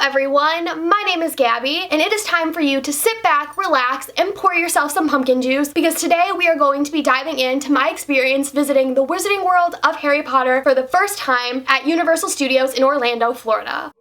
everyone, my name is Gabby, and it is time for you to sit back, relax, and pour yourself some pumpkin juice, because today we are going to be diving into my experience visiting the Wizarding World of Harry Potter for the first time at Universal Studios in Orlando, Florida.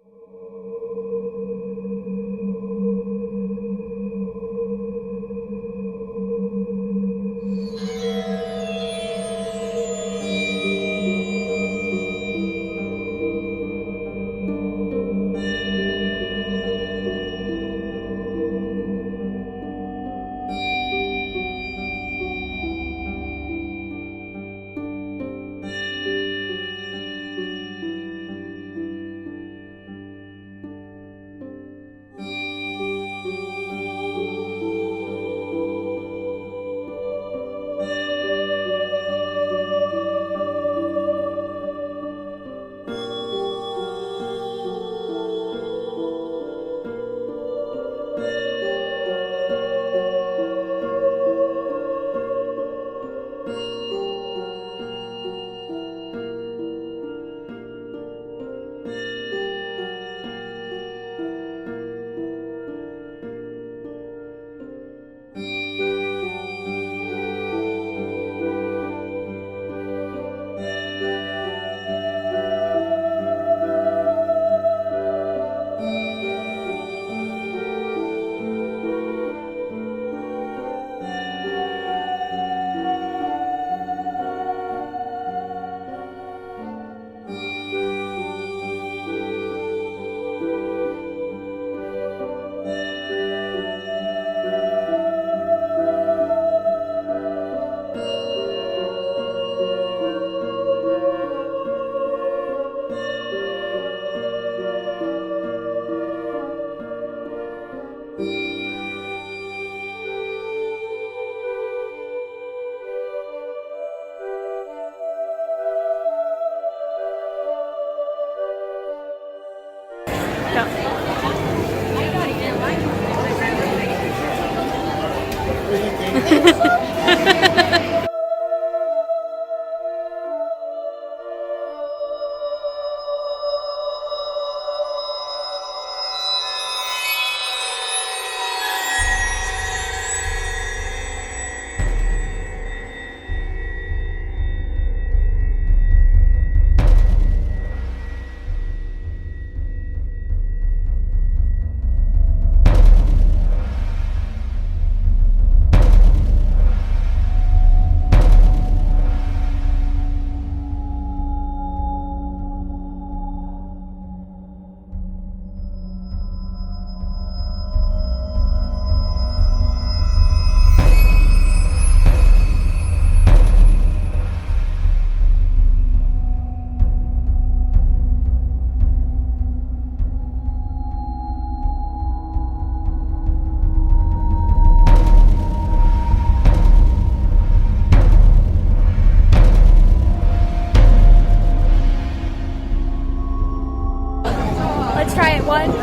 Let's try it. 1, 2, 3.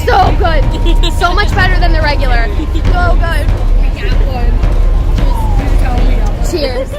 So good. So much better than the regular. So good. Cheers.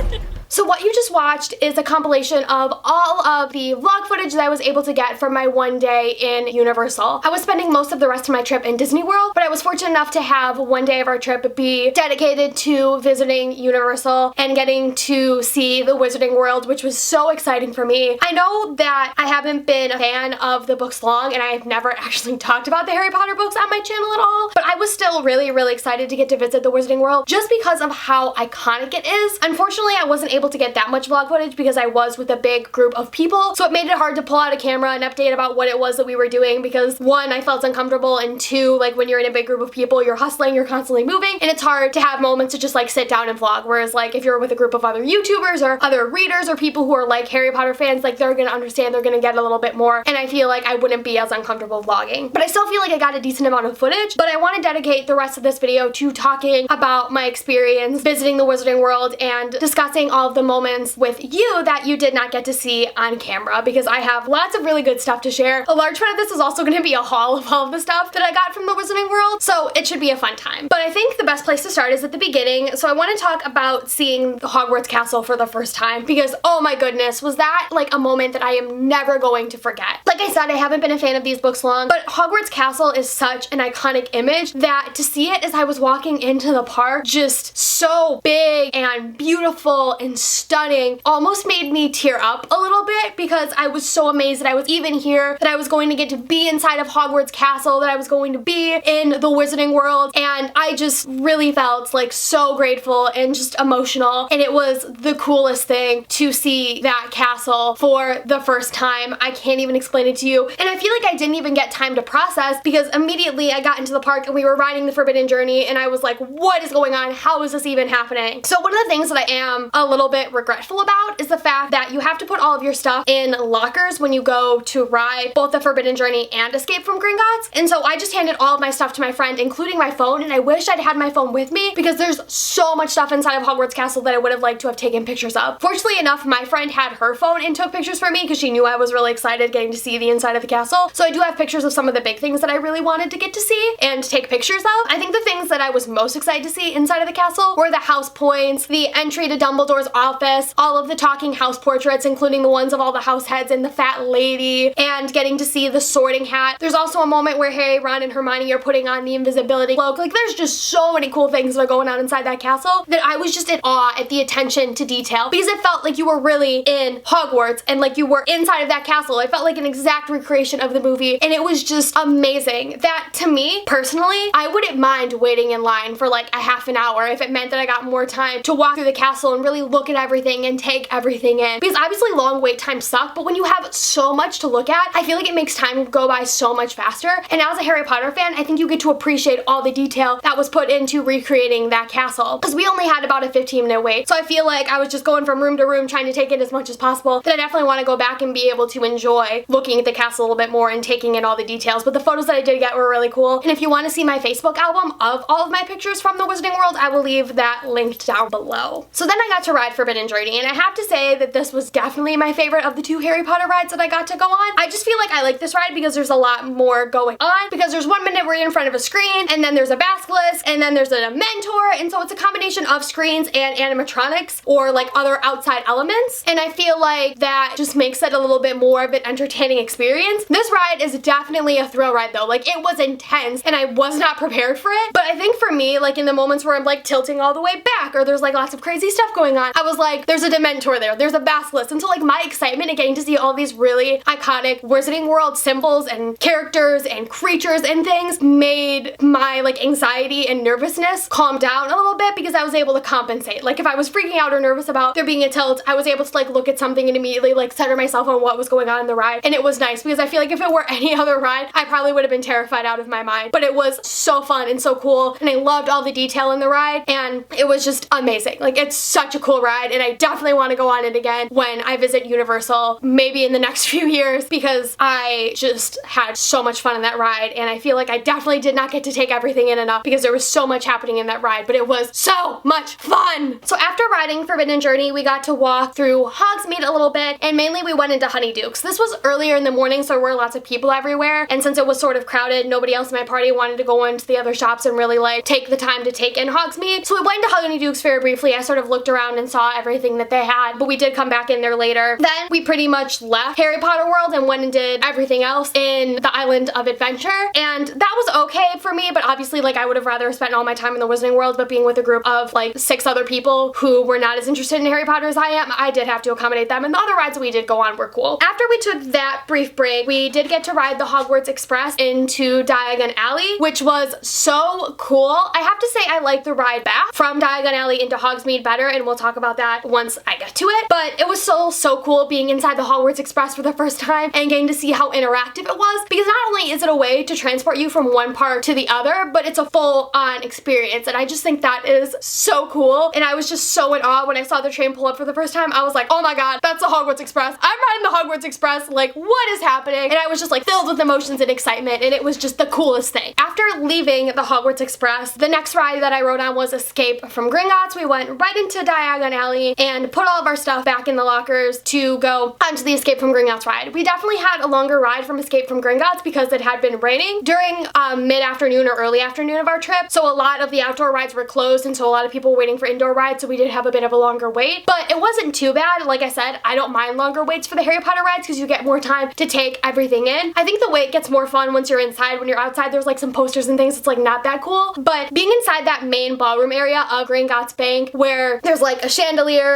So what you just watched is a compilation of all of the vlog footage that I was able to get from my one day in Universal. I was spending most of the rest of my trip in Disney World, but I was fortunate enough to have one day of our trip be dedicated to visiting Universal and getting to see the Wizarding World, which was so exciting for me. I know that I haven't been a fan of the books long, and I've never actually talked about the Harry Potter books on my channel at all, but I was still really excited to get to visit the Wizarding World just because of how iconic it is. Unfortunately, I wasn't able to get that much vlog footage because I was with a big group of people, so it made it hard to pull out a camera and update about what it was that we were doing because 1, I felt uncomfortable, and 2, like when you're in a big group of people, you're hustling, you're constantly moving, and it's hard to have moments to just like sit down and vlog, whereas like if you're with a group of other YouTubers or other readers or people who are like Harry Potter fans, like they're gonna understand, they're gonna get a little bit more, and I feel like I wouldn't be as uncomfortable vlogging. But I still feel like I got a decent amount of footage, but I want to dedicate the rest of this video to talking about my experience visiting the Wizarding World and discussing all of the moments with you that you did not get to see on camera, because I have lots of really good stuff to share. A large part of this is also going to be a haul of all of the stuff that I got from the Wizarding World, so it should be a fun time. But I think the best place to start is at the beginning, so I want to talk about seeing the Hogwarts Castle for the first time, because oh my goodness, was that like a moment that I am never going to forget. Like I said, I haven't been a fan of these books long, but Hogwarts Castle is such an iconic image that to see it as I was walking into the park, just so big and beautiful and stunning, almost made me tear up a little bit, because I was so amazed that I was even here, that I was going to get to be inside of Hogwarts Castle, that I was going to be in the Wizarding World, and I just really felt like so grateful and just emotional, and it was the coolest thing to see that castle for the first time. I can't even explain it to you, and I feel like I didn't even get time to process, because immediately I got into the park and we were riding the Forbidden Journey, and I was like, what is going on? How is this even happening? So one of the things that I am a little bit regretful about is the fact that you have to put all of your stuff in lockers when you go to ride both the Forbidden Journey and Escape from Gringotts, and so I just handed all of my stuff to my friend, including my phone, and I wish I'd had my phone with me, because there's so much stuff inside of Hogwarts Castle that I would have liked to have taken pictures of. Fortunately enough, my friend had her phone and took pictures for me, because she knew I was really excited getting to see the inside of the castle, so I do have pictures of some of the big things that I really wanted to get to see and take pictures of. I think the things that I was most excited to see inside of the castle were the house points, the entry to Dumbledore's office, all of the talking house portraits, including the ones of all the house heads and the fat lady, and getting to see the sorting hat. There's also a moment where Harry, Ron, and Hermione are putting on the invisibility cloak. Like, there's just so many cool things that are going on inside that castle that I was just in awe at the attention to detail, because it felt like you were really in Hogwarts and like you were inside of that castle. It felt like an exact recreation of the movie, and it was just amazing. That, to me, personally, I wouldn't mind waiting in line for like a half an hour if it meant that I got more time to walk through the castle and really look at everything and take everything in. Because obviously long wait times suck, but when you have so much to look at, I feel like it makes time go by so much faster. And as a Harry Potter fan, I think you get to appreciate all the detail that was put into recreating that castle. Because we only had about a 15-minute wait, so I feel like I was just going from room to room trying to take in as much as possible, that I definitely want to go back and be able to enjoy looking at the castle a little bit more and taking in all the details. But the photos that I did get were really cool, and if you want to see my Facebook album of all of my pictures from the Wizarding World, I will leave that linked down below. So then I got to ride Forbidden Journey, and I have to say that this was definitely my favorite of the two Harry Potter rides that I got to go on. I just feel like I like this ride because there's a lot more going on, because there's 1 minute where you're in front of a screen, and then there's a basilisk, and then there's a mentor, and so it's a combination of screens and animatronics or like other outside elements, and I feel like that just makes it a little bit more of an entertaining experience. This ride is definitely a thrill ride though. Like, it was intense and I was not prepared for it, but I think for me, like in the moments where I'm like tilting all the way back or there's like lots of crazy stuff going on, I was like, there's a Dementor there's a basilisk, and so like my excitement at getting to see all these really iconic Wizarding World symbols and characters and creatures and things made my like anxiety and nervousness calm down a little bit, because I was able to compensate. Like if I was freaking out or nervous about there being a tilt, I was able to like look at something and immediately like center myself on what was going on in the ride, and it was nice, because I feel like if it were any other ride, I probably would have been terrified out of my mind. But it was so fun and so cool, and I loved all the detail in the ride, and it was just amazing. Like, it's such a cool ride, and I definitely want to go on it again when I visit Universal, maybe in the next few years, because I just had so much fun in that ride, and I feel like I definitely did not get to take everything in enough, because there was so much happening in that ride, but it was so much fun! So after riding Forbidden Journey, we got to walk through Hogsmeade a little bit, and mainly we went into Honeyduke's. This was earlier in the morning, so there were lots of people everywhere, and since it was sort of crowded, nobody else in my party wanted to go into the other shops and really like take the time to take in Hogsmeade. So we went into Honeyduke's very briefly. I sort of looked around and saw everything that they had, but we did come back in there later. Then we pretty much left Harry Potter World and went and did everything else in the Island of Adventure, and that was okay for me, but obviously like I would have rather spent all my time in the Wizarding World, but being with a group of like 6 other people who were not as interested in Harry Potter as I am, I did have to accommodate them, and the other rides that we did go on were cool. After we took that brief break, we did get to ride the Hogwarts Express into Diagon Alley, which was so cool. I have to say I like the ride back from Diagon Alley into Hogsmeade better, and we'll talk about that once I get to it, but it was so cool being inside the Hogwarts Express for the first time and getting to see how interactive it was, because not only is it a way to transport you from one park to the other, but it's a full-on experience, and I just think that is so cool, and I was just so in awe when I saw the train pull up for the first time. I was like, oh my god, that's the Hogwarts Express. I'm riding the Hogwarts Express, like, what is happening? And I was just like filled with emotions and excitement, and it was just the coolest thing. After leaving the Hogwarts Express, the next ride that I rode on was Escape from Gringotts. We went right into Diagon alley and put all of our stuff back in the lockers to go onto the Escape from Gringotts ride. We definitely had a longer ride from Escape from Gringotts because it had been raining during mid-afternoon or early afternoon of our trip, so a lot of the outdoor rides were closed, and so a lot of people were waiting for indoor rides, so we did have a bit of a longer wait, but it wasn't too bad. Like I said, I don't mind longer waits for the Harry Potter rides because you get more time to take everything in. I think the wait gets more fun once you're inside. When you're outside, there's like some posters and things, it's like not that cool, but being inside that main ballroom area of Gringotts Bank where there's like a chandelier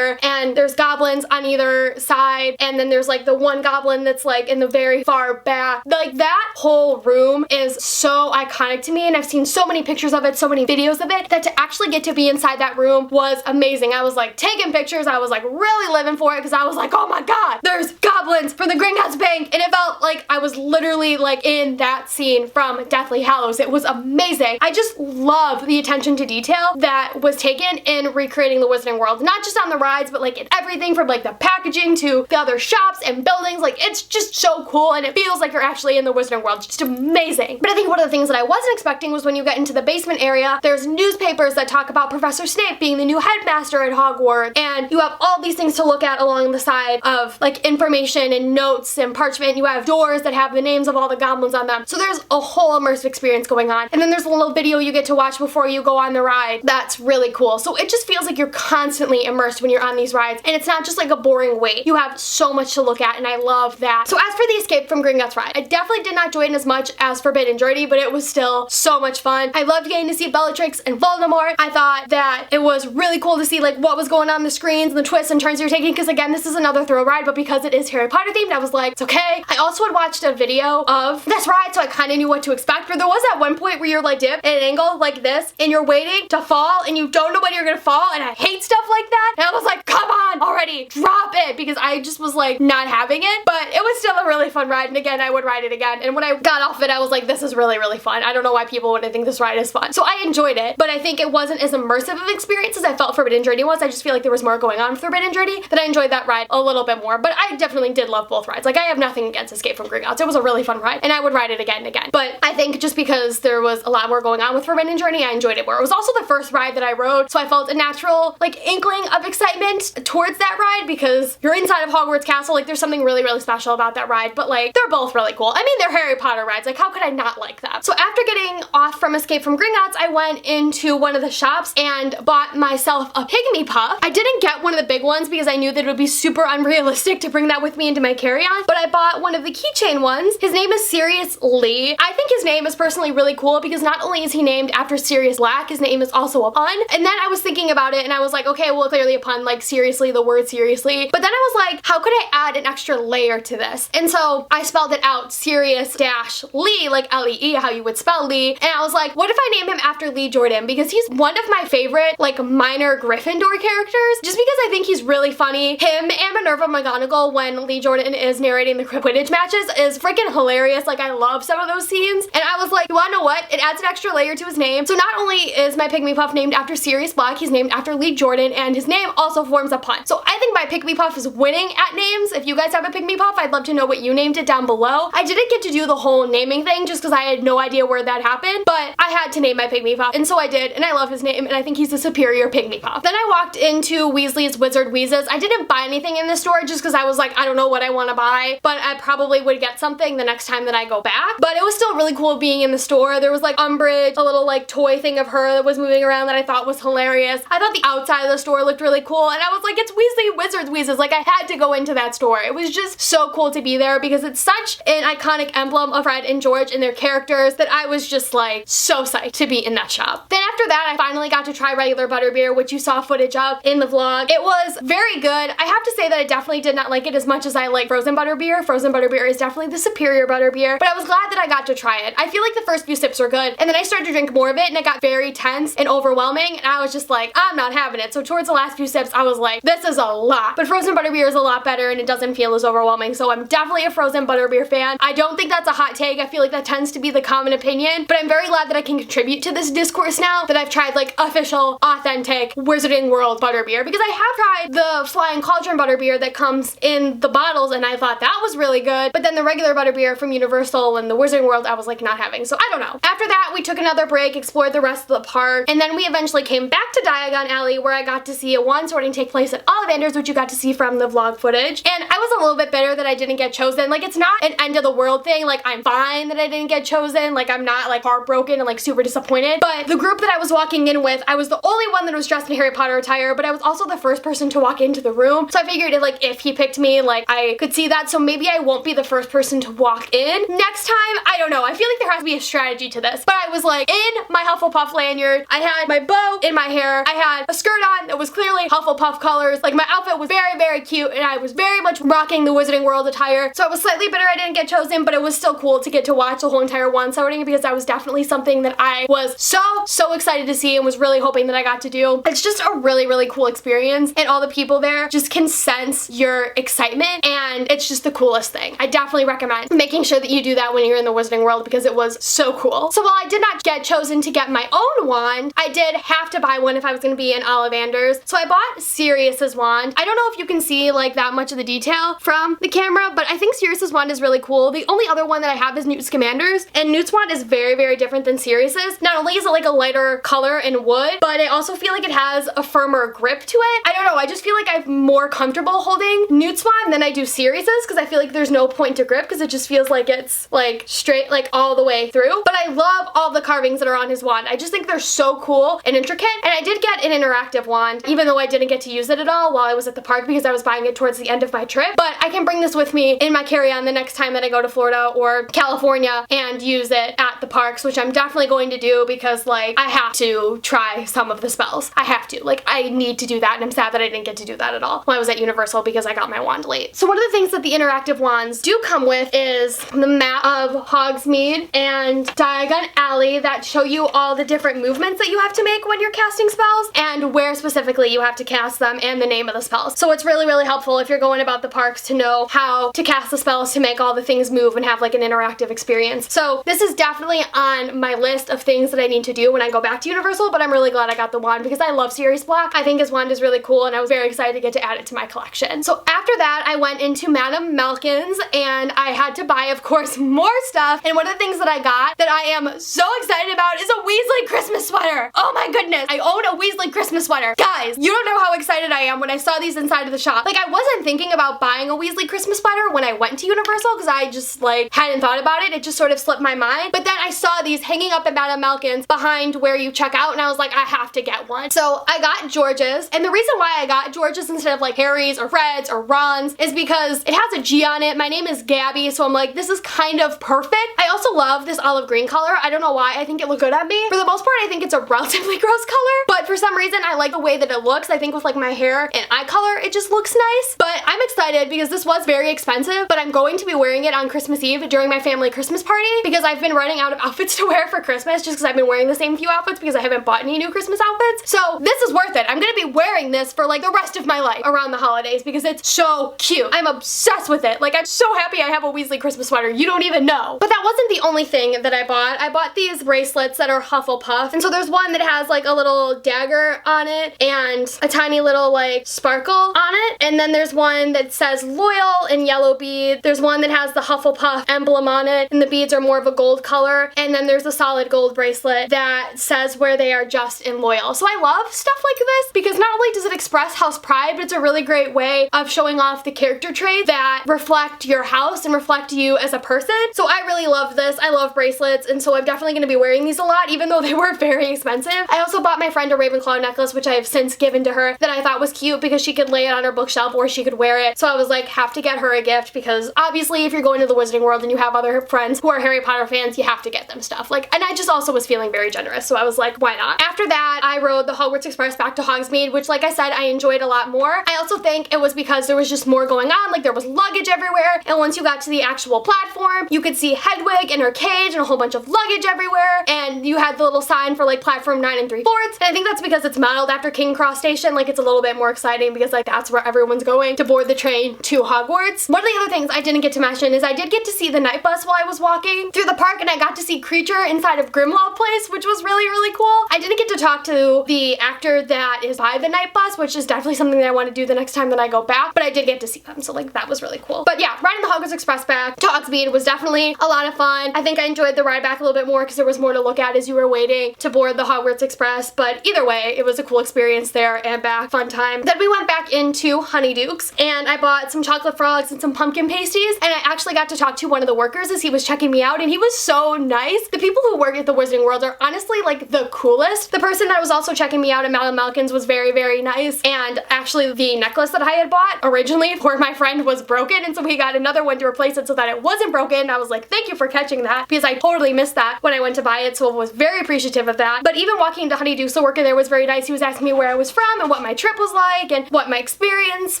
and there's goblins on either side, and then there's like the one goblin that's like in the very far back, like that whole room is so iconic to me, and I've seen so many pictures of it, so many videos of it, that to actually get to be inside that room was amazing. I was like taking pictures, I was like really living for it because I was like, oh my god, there's goblins from the Gringotts Bank, and it felt like I was literally like in that scene from Deathly Hallows. It was amazing. I just love the attention to detail that was taken in recreating the Wizarding World, not just on the rides, but like in everything from like the packaging to the other shops and buildings. Like it's just so cool, and it feels like you're actually in the Wizarding World. Just amazing. But I think one of the things that I wasn't expecting was when you get into the basement area, there's newspapers that talk about Professor Snape being the new headmaster at Hogwarts, and you have all these things to look at along the side of like information and notes and parchment. You have doors that have the names of all the goblins on them. So there's a whole immersive experience going on. And then there's a little video you get to watch before you go on the ride. That's really cool. So it just feels like you're constantly immersed when you're on these rides, and it's not just like a boring wait. You have so much to look at, and I love that. So as for the Escape from Gringotts ride, I definitely did not enjoy it as much as Forbidden Journey, but it was still so much fun. I loved getting to see Bellatrix and Voldemort. I thought that it was really cool to see like what was going on the screens and the twists and turns you're taking, because again, this is another thrill ride, but because it is Harry Potter themed, I was like, it's okay. I also had watched a video of this ride, so I kind of knew what to expect, but there was at one point where you're like dip at an angle like this, and you're waiting to fall, and you don't know when you're gonna fall, and I hate stuff like that, and I was like, come on already, drop it, because I just was like not having it, but it was still a really fun ride, and again, I would ride it again, and when I got off it, I was like, this is really, really fun. I don't know why people wouldn't think this ride is fun. So I enjoyed it, but I think it wasn't as immersive of an experience as I felt Forbidden Journey was. I just feel like there was more going on with Forbidden Journey, that I enjoyed that ride a little bit more, but I definitely did love both rides. Like I have nothing against Escape from Gringotts. It was a really fun ride, and I would ride it again and again, but I think just because there was a lot more going on with Forbidden Journey, I enjoyed it more. It was also the first ride that I rode, so I felt a natural like inkling of excitement towards that ride because you're inside of Hogwarts Castle. Like there's something really, really special about that ride, but like they're both really cool. I mean, they're Harry Potter rides. Like how could I not like that? So after getting off from Escape from Gringotts, I went into one of the shops and bought myself a Pygmy Puff. I didn't get one of the big ones because I knew that it would be super unrealistic to bring that with me into my carry-on, but I bought one of the keychain ones. His name is Sirius Lee. I think his name is personally really cool because not only is he named after Sirius Black, his name is also a pun. And then I was thinking about it and I was like, okay, well, clearly a pun, like seriously, the word seriously. But then I was like, how could I add an extra layer to this? And so I spelled it out, Sirius-Lee, like L-E-E, how you would spell Lee. And I was like, what if I name him after Lee Jordan? Because he's one of my favorite, like, minor Gryffindor characters. Just because I think he's really funny. Him and Minerva McGonagall, when Lee Jordan is narrating the Quidditch matches, is freaking hilarious. Like, I love some of those scenes. And I was like, you wanna know what? It adds an extra layer to his name. So not only is my Pygmy Puff named after Sirius Black, he's named after Lee Jordan, and his name also forms a pun. So I think my Pygmy Puff is winning at names. If you guys have a Pygmy Puff, I'd love to know what you named it down below. I didn't get to do the whole naming thing just because I had no idea where that happened, but I had to name my Pygmy Puff, and so I did, and I love his name, and I think he's a superior Pygmy Puff. Then I walked into Weasley's Wizard Wheezes. I didn't buy anything in the store just because I was like, I don't know what I want to buy, but I probably would get something the next time that I go back. But it was still really cool being in the store. There was like Umbridge, a little like toy thing of her that was moving around that I thought was hilarious. I thought the outside of the store looked really cool, and I was like, it's Weasley Wizards Wheezes. Like I had to go into that store. It was just so cool to be there because it's such an iconic emblem of Fred and George and their characters that I was just like so psyched to be in that shop. Then after that, I finally got to try regular butterbeer, which you saw footage of in the vlog. It was very good. I have to say that I definitely did not like it as much as I like frozen butterbeer. Frozen butterbeer is definitely the superior butterbeer, but I was glad that I got to try it. I feel like the first few sips were good, and then I started to drink more of it, and it got very tense and overwhelming, and I was just like, I'm not having it. So towards the last few sips, I was like, this is a lot. But frozen frozen butterbeer is a lot better and it doesn't feel as overwhelming, so I'm definitely a frozen butterbeer fan. I don't think that's a hot take. I feel like that tends to be the common opinion, but I'm very glad that I can contribute to this discourse now that I've tried like official, authentic Wizarding World butterbeer, because I have tried the Flying Cauldron butterbeer that comes in the bottles and I thought that was really good, but then the regular butterbeer from Universal and the Wizarding World I was like not having, so I don't know. After that, we took another break, explored the rest of the park, and then we eventually came back to Diagon Alley where I got to see a wand sorting take place at Ollivanders, which you got to see from the vlog footage, and I was a little bit bitter that I didn't get chosen. Like, it's not an end of the world thing, like I'm fine that I didn't get chosen, like I'm not like heartbroken and like super disappointed, but the group that I was walking in with, I was the only one that was dressed in Harry Potter attire, but I was also the first person to walk into the room, so I figured if he picked me, like I could see that, so maybe I won't be the first person to walk in. Next time, I don't know, I feel like there has to be a strategy to this, but I was like in my Hufflepuff lanyard, I had my bow in my hair, I had a skirt on that was clearly Hufflepuff colors, like my outfit was very, very cute, and I was very much rocking the Wizarding World attire, so I was slightly bitter I didn't get chosen, but it was still cool to get to watch the whole entire wand sorting because that was definitely something that I was so excited to see and was really hoping that I got to do. It's just a really, really cool experience, and all the people there just can sense your excitement, and it's just the coolest thing. I definitely recommend making sure that you do that when you're in the Wizarding World because it was so cool. So while I did not get chosen to get my own wand, I did have to buy one if I was going to be in Ollivanders. So I bought Sirius's wand. I don't know if you can see like that much of the detail from the camera, but I think Sirius's wand is really cool. The only other one that I have is Newt Scamander's, and Newt's wand is very, very different than Sirius's. Not only is it like a lighter color and wood, but I also feel like it has a firmer grip to it. I don't know, I just feel like I'm more comfortable holding Newt's wand than I do Sirius's because I feel like there's no point to grip because it just feels like it's like straight like all the way through. But I love all the carvings that are on his wand. I just think they're so cool and intricate, and I did get an interactive wand even though I didn't get to use it at all while I was at the park because I was buying it towards the end of my trip, but I can bring this with me in my carry-on the next time that I go to Florida or California and use it at the parks, which I'm definitely going to do because like I have to try some of the spells. I have to. Like I need to do that, and I'm sad that I didn't get to do that at all when I was at Universal because I got my wand late. So one of the things that the interactive wands do come with is the map of Hogsmeade and Diagon Alley that show you all the different movements that you have to make when you're casting spells and where specifically you have to cast them and the name of the spells. So it's really, really helpful if you're going about the parks to know how to cast the spells to make all the things move and have like an interactive experience. So this is definitely on my list of things that I need to do when I go back to Universal, but I'm really glad I got the wand because I love Sirius Black. I think his wand is really cool and I was very excited to get to add it to my collection. So after that, I went into Madame Malkin's and I had to buy, of course, more stuff. And one of the things that I got that I am so excited about is a Weasley Christmas sweater. Oh my goodness, I own a Weasley Christmas sweater. Guys, you don't know how excited I am when I saw these inside of the shop. Like I wasn't thinking about buying a Weasley Christmas sweater when I went to Universal because I just like hadn't thought about it. It just sort of slipped my mind. But then I saw these hanging up at Madame Malkin's behind where you check out and I was like, I have to get one. So I got George's, and the reason why I got George's instead of like Harry's or Fred's or Ron's is because it has a G on it. My name is Gabby, so I'm like, this is kind of perfect. I also love this olive green color. I don't know why, I think it looked good on me. For the most part, I think it's a relatively gross color, but for some reason, I like the way that it looks. I think with like my hair and eye color, it just looks nice. But I'm excited because this was very expensive, but I'm going to be wearing it on Christmas Eve during my family Christmas party because I've been running out of outfits to wear for Christmas just because I've been wearing the same few outfits because I haven't bought any new Christmas outfits. So this is worth it. I'm gonna be wearing this for like the rest of my life around the holidays because it's so cute. I'm obsessed with it. Like I'm so happy I have a Weasley Christmas sweater. You don't even know. But that wasn't the only thing that I bought. I bought these bracelets that are Hufflepuff. And so there's one that has like a little dagger on it and a tiny little like sparkle on it. And then there's one that says loyal in yellow bead. There's one that has the Hufflepuff emblem on it and the beads are more of a gold color. And then there's a solid gold bracelet that says where they are just in loyal. So I love stuff like this because not only does it express house pride, but it's a really great way of showing off the character traits that reflect your house and reflect you as a person. So I really love this. I love bracelets, and so I'm definitely going to be wearing these a lot even though they were very expensive. I also bought my friend a Ravenclaw necklace, which I have since given to her, that I thought was cute because she could lay it on her bookshelf or she could wear it. So I was like, have to get her a gift because obviously if you're going to the Wizarding World and you have other friends who are Harry Potter fans, you have to get them stuff. Like, and I just also was feeling very generous, so I was like, why not? After that, I rode the Hogwarts Express back to Hogsmeade, which like I said, I enjoyed a lot more. I also think it was because there was just more going on, like there was luggage everywhere, and once you got to the actual platform, you could see Hedwig in her cage and a whole bunch of luggage everywhere, and you had the little sign for like platform 9 3/4, and I think that's because it's modeled after King Cross Station, like it's a little bit more exciting because like that's that's where everyone's going to board the train to Hogwarts. One of the other things I didn't get to mention is I did get to see the night bus while I was walking through the park, and I got to see Creature inside of Grimmauld Place, which was really, really cool. I didn't get to talk to the actor that is by the night bus, which is definitely something that I want to do the next time that I go back, but I did get to see them, so like that was really cool. But yeah, riding the Hogwarts Express back to Hogsmeade was definitely a lot of fun. I think I enjoyed the ride back a little bit more because there was more to look at as you were waiting to board the Hogwarts Express, but either way, it was a cool experience there and back. Fun time. Then we went back into Honeyduke's and I bought some chocolate frogs and some pumpkin pasties, and I actually got to talk to one of the workers as he was checking me out, and he was so nice. The people who work at the Wizarding World are honestly like the coolest. The person that was also checking me out at Madame Malkin's was very, very nice, and actually the necklace that I had bought originally for my friend was broken, and so we got another one to replace it so that it wasn't broken. I was like, thank you for catching that, because I totally missed that when I went to buy it, so I was very appreciative of that. But even walking into Honeyduke's, the worker there was very nice. He was asking me where I was from and what my trip was like and what my experience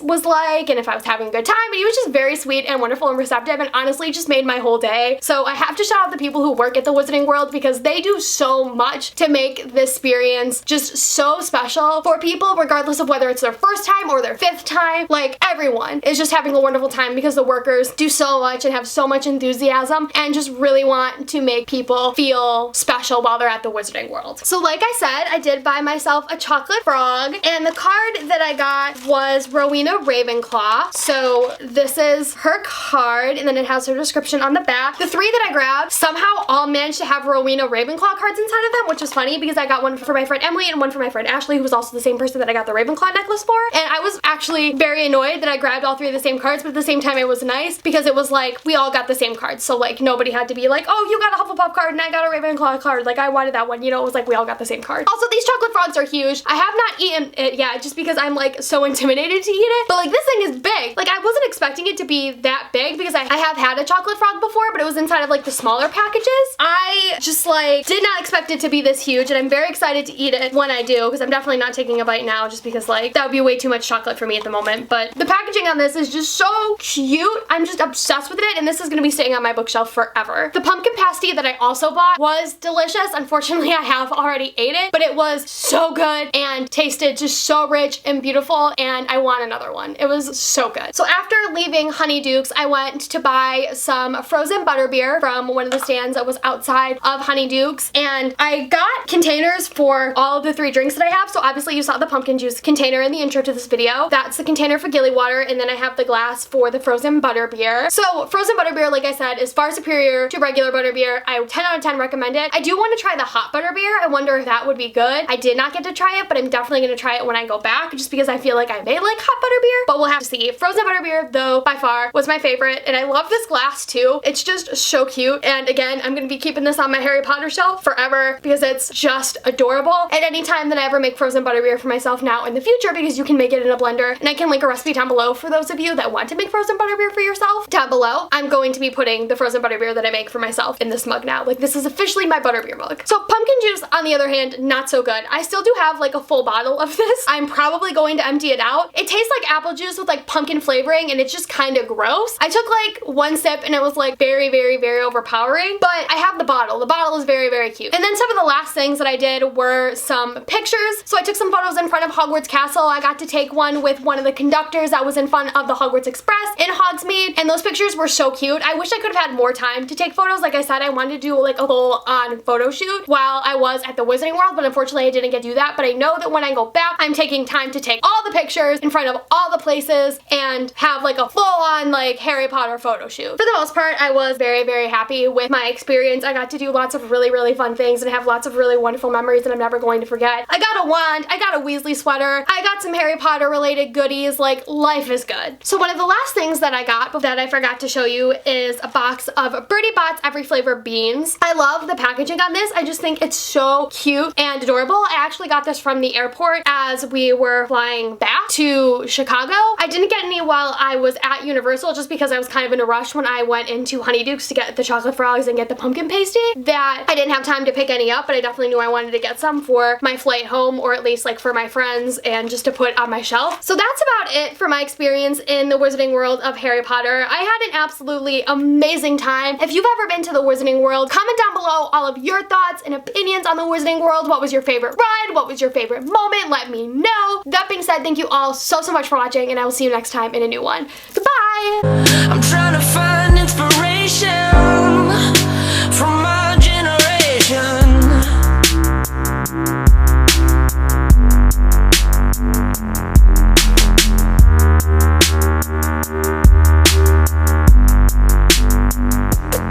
was like and if I was having a good time, and he was just very sweet and wonderful and receptive, and honestly just made my whole day. So I have to shout out the people who work at the Wizarding World because they do so much to make this experience just so special for people, regardless of whether it's their first time or their 5th time. Like, everyone is just having a wonderful time because the workers do so much and have so much enthusiasm and just really want to make people feel special while they're at the Wizarding World. So like I said, I did buy myself a chocolate frog, and the card that I got was Rowena Ravenclaw. So this is her card, and then it has her description on the back. The 3 that I grabbed somehow all managed to have Rowena Ravenclaw cards inside of them, which was funny because I got one for my friend Emily and one for my friend Ashley, who was also the same person that I got the Ravenclaw necklace for. And I was actually very annoyed that I grabbed all 3 of the same cards, but at the same time it was nice because it was like we all got the same cards. So like nobody had to be like, oh, you got a Hufflepuff card and I got a Ravenclaw card. Like I wanted that one, you know, it was like we all got the same card. Also, these chocolate frogs are huge. I have not eaten it yet just because I'm like so intimidated to eat it, but like this thing is big. Like I wasn't expecting it to be that big because I have had a chocolate frog before, but it was inside of like the smaller packages. I just like did not expect it to be this huge, and I'm very excited to eat it when I do, because I'm definitely not taking a bite now just because like that would be way too much chocolate for me at the moment. But the packaging on this is just so cute. I'm just obsessed with it, and this is gonna be staying on my bookshelf forever. The pumpkin pasty that I also bought was delicious. Unfortunately, I have already ate it, but it was so good and tasted just so rich and beautiful, and I want another one. It was so good. So after leaving Honeyduke's, I went to buy some frozen butterbeer from one of the stands that was outside of Honeyduke's, and I got containers for all of the 3 drinks that I have. So obviously you saw the pumpkin juice container in the intro to this video. That's the container for Gilly Water, and then I have the glass for the frozen butterbeer. So frozen butterbeer, like I said, is far superior to regular butterbeer. I 10 out of 10 recommend it. I do want to try the hot butterbeer. I wonder if that would be good. I did not get to try it, but I'm definitely going to try it when I go back just because I feel like I may like hot butterbeer, but we'll have to see. Frozen butterbeer, though, by far was my favorite, and I love this glass too. It's just so cute, and again, I'm going to be keeping this on my Harry Potter shelf forever because it's just adorable. And anytime that I ever make frozen butterbeer for myself now in the future, because you can make it in a blender, and I can link a recipe down below for those of you that want to make frozen butterbeer for yourself down below, I'm going to be putting the frozen butterbeer that I make for myself in this mug now. Like, this is officially my butterbeer mug. So pumpkin juice, on the other hand, not so good. I still do have like a full bottle of this. I'm probably going to empty it out. It tastes like apple juice with like pumpkin flavoring, and it's just kind of gross. I took like 1 sip and it was like very, very, very overpowering, but I have the bottle. The bottle is very, very cute. And then some of the last things that I did were some pictures. So I took some photos in front of Hogwarts Castle. I got to take one with one of the conductors that was in front of the Hogwarts Express in Hogsmeade, and those pictures were so cute. I wish I could have had more time to take photos. Like I said, I wanted to do like a full-on photo shoot while I was at the Wizarding World, but unfortunately I didn't get to do that. But I know that when I go back, I'm taking time to take all the pictures in front of all the places and have like a full-on like Harry Potter photo shoot. For the most part, I was very, very happy with my experience. I got to do lots of really, really fun things and have lots of really wonderful memories that I'm never going to forget. I got a wand, I got a Weasley sweater, I got some Harry Potter related goodies. Like, life is good. So one of the last things that I got that I forgot to show you is a box of Birdie Bott's Every Flavor beans. I love the packaging on this. I just think it's so cute and adorable. I actually got this from the airport as we were flying back to Chicago. I didn't get any while I was at at Universal just because I was kind of in a rush when I went into Honeydukes to get the chocolate frogs and get the pumpkin pasty that I didn't have time to pick any up, but I definitely knew I wanted to get some for my flight home, or at least like for my friends and just to put on my shelf. So that's about it for my experience in the Wizarding World of Harry Potter. I had an absolutely amazing time. If you've ever been to the Wizarding World, comment down below all of your thoughts and opinions on the Wizarding World. What was your favorite ride? What was your favorite moment? Let me know. That being said, thank you all so much for watching, and I will see you next time in a new one. Goodbye!